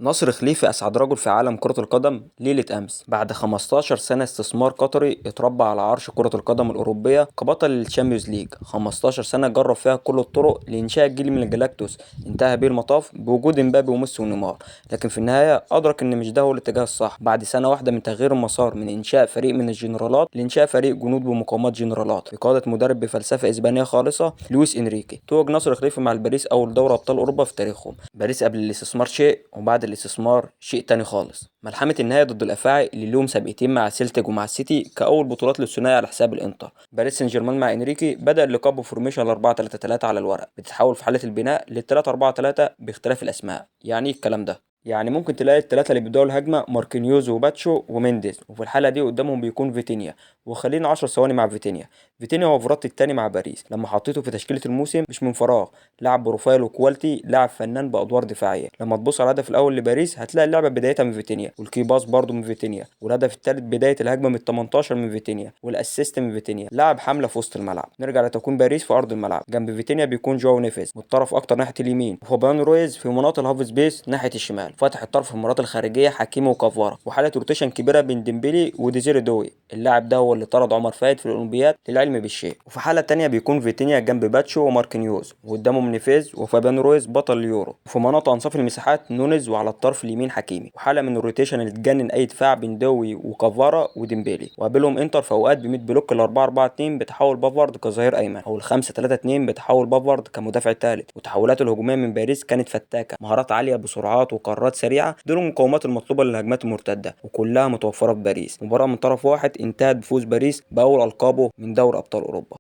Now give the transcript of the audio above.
نصر خليفي أسعد رجل في عالم كرة القدم ليلة أمس بعد 15 سنة استثمار قطري اتربى على عرش كرة القدم الأوروبية كبطل الشامبيونز ليج. 15 سنة جرب فيها كل الطرق لإنشاء جيل من الجلاكتوس انتهى بيه المطاف بوجود امبابي وميسي ونيمار، لكن في النهاية أدرك إن مش ده هو الاتجاه الصح. بعد سنة واحدة من تغيير المسار من إنشاء فريق من الجنرالات لإنشاء فريق جنود بمقاومات جنرالات بقيادة مدرب بفلسفة إسبانية خالصة لويس إنريكي، توج نصر خليفي مع الباريس أول دوري أبطال أوروبا في تاريخهم. باريس قبل الاستثمار شيء وبعد الاستثمار شيء تاني خالص. ملحمة النهاية ضد الأفاعي اللي لهم سابقتين مع سيلتيك ومع السيتي كأول بطولات للثنائي على حساب الإنتر. باريس سان جيرمان مع إنريكي بدأ اللقاء بفورميشن 4-3-3 على الورق، بتتحول في حالة البناء لل 3-4-3 باختلاف الأسماء. يعني إيه الكلام ده؟ يعني ممكن تلاقي الثلاثة اللي بيبدأوا الهجمة ماركينيوز وباتشو ومينديز، وفي الحالة دي قدامهم بيكون فيتينيا. وخلينا 10 ثواني مع فيتينيا. فيتينيا هو فيراتي التاني مع باريس، لما حطيته في تشكيلة الموسم مش من فراغ، لاعب بروفايل وكواليتي، لاعب فنان بأدوار دفاعية. لما تبص على الهدف الأول لباريس هتلاقي اللعبة بدايتها من فيتينيا، والكي باس برضه من فيتينيا، والهدف الثالث بداية الهجمة من ال 18 من فيتينيا، والاسيست من فيتينيا. لاعب حملة في وسط الملعب. نرجع لتكوين باريس في أرض الملعب. جنب فيتينيا بيكون جواو نيفيز والطرف أكتر ناحية اليمين، وفابيانو رويز في مناطق الهاف سبيس ناحية الشمال، فتح الطرف في المناطق الخارجية حكيمي وكافارا، وحالة روتيشن كبيرة بين ديمبلي وديزيري دوي. اللاعب ده هو اللي طرد عمر فايد في الأولمبياد للعلم بالشيء. وفي حالة تانية بيكون فيتينيا جنب باتشو وماركينيوز، وقدامهم نيفيز وفابيانو رويز بطل اليورو، وفي مناطق انصاف المساحات نونيز، وعلى الطرف اليمين حكيمي. وحاله من الروتيشن اللي تجنن اي دفاع بين دوي وكافارا وديمبيلي. وقابلهم انتر في اوقات ب 100 بلوك ال 4-4-2 بتحول بافارد كظهير ايمن، او ال 5-3-2 بتحول بافارد كمدافع ثالث. وتحولاته الهجوميه من باريس كانت فتاكه، مهارات عاليه بسرعات وقرارات سريعه، دول المقومات المطلوبه للهجمات المرتده، وكلها متوفره في باريس. مباراه من طرف واحد انتهت بفوز باريس باول القابه من دوري ابطال اوروبا.